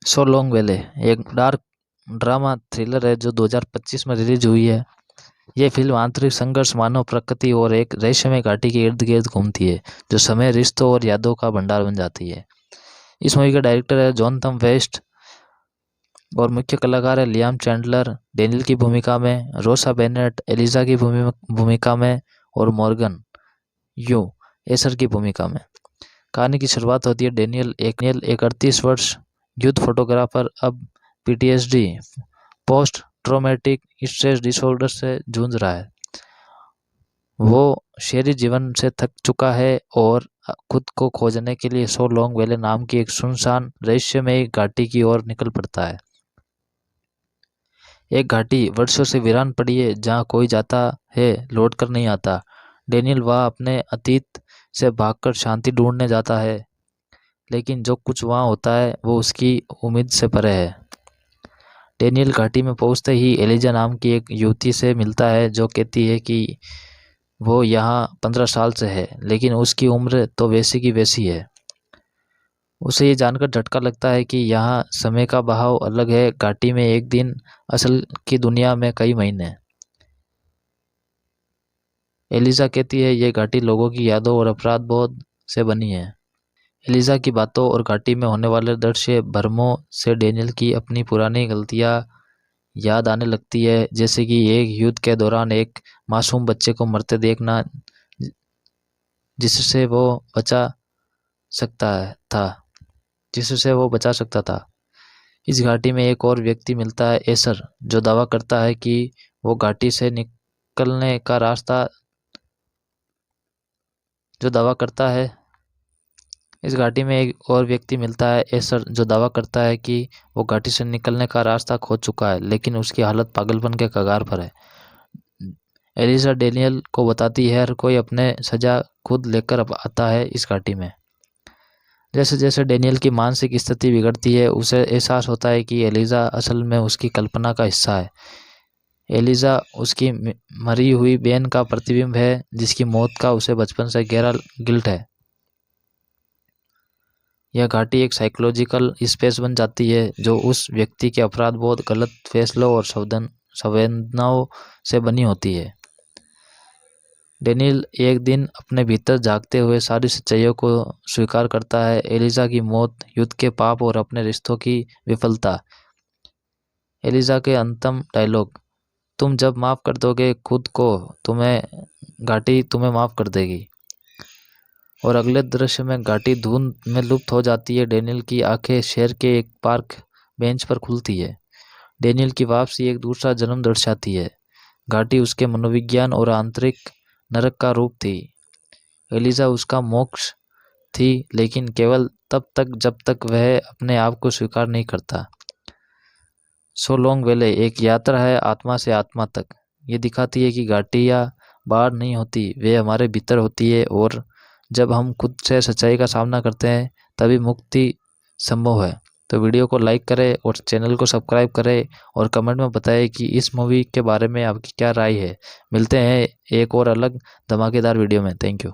So long वेले एक dark drama thriller है जो 2025 में रिलीज हुई है। ये फिल्म आंतरिक संघर्ष, मानव प्रकृति और एक रहस्यमय घाटी के इर्द गिर्द घूमती है जो समय, रिश्तों और यादों का भंडार बन जाती है। इस मूवी का डायरेक्टर है जोनाथन वेस्ट और मुख्य कलाकार है लियाम चैंडलर डेनियल की भूमिका में, रोसा बेनेट एलिजा की भूमिका में और मॉर्गन यू एसर की भूमिका में। कहानी की शुरुआत होती है डेनियल एक 38 वर्ष यूथ फोटोग्राफर अब PTSD post traumatic stress disorder से जूझ रहा है। वो शहरी जीवन से थक चुका है और खुद को खोजने के लिए सो लॉन्ग वैले नाम की एक सुनसान रहस्यमय घाटी की ओर निकल पड़ता है। एक घाटी वर्षों से वीरान पड़ी है जहाँ कोई जाता है लौट कर नहीं आता। डेनियल वहाँ अपने अतीत से भागकर शांति ढूंढने जाता है, लेकिन जो कुछ वहाँ होता है वो उसकी उम्मीद से परे है। डेनियल घाटी में पहुंचते ही एलिजा नाम की एक युवती से मिलता है जो कहती है कि वो यहाँ 15 साल से है, लेकिन उसकी उम्र तो वैसी की वैसी है। उसे ये जानकर झटका लगता है कि यहाँ समय का बहाव अलग है, घाटी में एक दिन, असल की दुनिया में कई महीने। एलिजा कहती है ये घाटी लोगों की यादों और अपराध बोध से बनी है। एलिजा की बातों और घाटी में होने वाले दृश्य भ्रमों से डेनियल की अपनी पुरानी गलतियाँ याद आने लगती है, जैसे कि एक युद्ध के दौरान एक मासूम बच्चे को मरते देखना जिससे वो बचा सकता था इस घाटी में एक और व्यक्ति मिलता है, एसर, जो दावा करता है कि वो घाटी से निकलने का रास्ता जो दावा करता है इस घाटी में एक और व्यक्ति मिलता है, एसर, जो दावा करता है कि वो घाटी से निकलने का रास्ता खोज चुका है, लेकिन उसकी हालत पागलपन के कगार पर है। एलिजा डेनियल को बताती है हर कोई अपने सजा खुद लेकर आता है इस घाटी में। जैसे जैसे डेनियल की मानसिक स्थिति बिगड़ती है, उसे एहसास होता है कि एलिजा असल में उसकी कल्पना का हिस्सा है। एलिजा उसकी मरी हुई बहन का प्रतिबिंब है, जिसकी मौत का उसे बचपन से गहरा गिल्ट है। यह घाटी एक साइकोलॉजिकल स्पेस बन जाती है जो उस व्यक्ति के अपराध बोध, गलत फैसलों और संवेदनाओं से बनी होती है। डेनियल एक दिन अपने भीतर जागते हुए सारी सच्चाइयों को स्वीकार करता है, एलिजा की मौत, युद्ध के पाप और अपने रिश्तों की विफलता। एलिजा के अंतिम डायलॉग, तुम जब माफ़ कर दोगे खुद को, घाटी तुम्हें माफ़ कर देगी। और अगले दृश्य में घाटी धुंध में लुप्त हो जाती है। डेनियल की आंखें शहर के एक पार्क बेंच पर खुलती है। डेनियल की वापसी एक दूसरा जन्म दर्शाती है। घाटी उसके मनोविज्ञान और आंतरिक नरक का रूप थी। एलिजा उसका मोक्ष थी, लेकिन केवल तब तक जब तक वह अपने आप को स्वीकार नहीं करता। सो लॉन्ग वेले एक यात्रा है आत्मा से आत्मा तक। ये दिखाती है कि घाटियाँ बाहर नहीं होती, वे हमारे भीतर होती है, और जब हम खुद से सच्चाई का सामना करते हैं तभी मुक्ति संभव है। तो वीडियो को लाइक करें और चैनल को सब्सक्राइब करें और कमेंट में बताएं कि इस मूवी के बारे में आपकी क्या राय है। मिलते हैं एक और अलग धमाकेदार वीडियो में। Thank you.